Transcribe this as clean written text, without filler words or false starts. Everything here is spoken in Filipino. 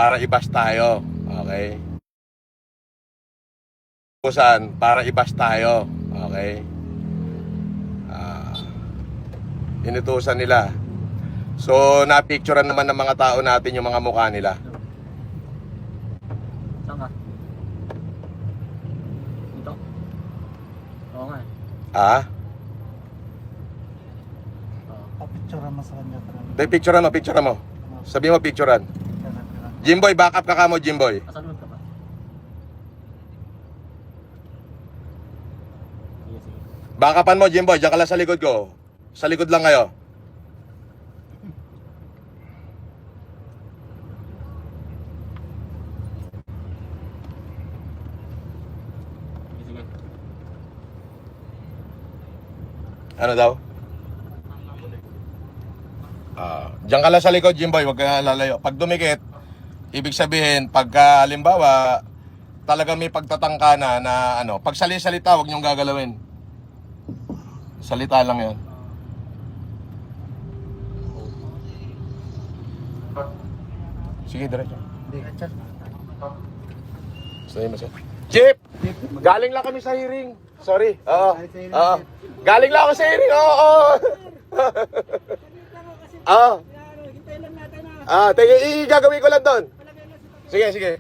para ibas tayo. Okay? Utusan para ibas tayo. Okay? Inutusan nila. So, napicturean naman ng mga tao natin yung mga mukha nila. Saan ka? Dito? Oo nga. Ah? Papicturean mo sa kanya. Picturean mo. Sabi mo, picturean. Jimboy, back up ka mo, Jimboy. Nasa loob ka ba? Sige, sige. Back upan mo, Jimboy. Diyan ka lang sa likod ko. Sa likod lang kayo. Sige, sige. Ano daw? Diyan ka lang sa likod, Jimboy. Huwag ka lalayo. Pag dumikit, ibig sabihin, pagka halimbawa, talagang may pagtatangka na ano, pag salita, huwag niyong gagalawin. Salita lang yan. Sige, diretso. Sige mo siya. Chip! Galing lang kami sa hearing. Sorry. Oo. Oo. Galing lang ako sa hearing. Oo. Oo. Gagawin ko lang doon. Sige, sige.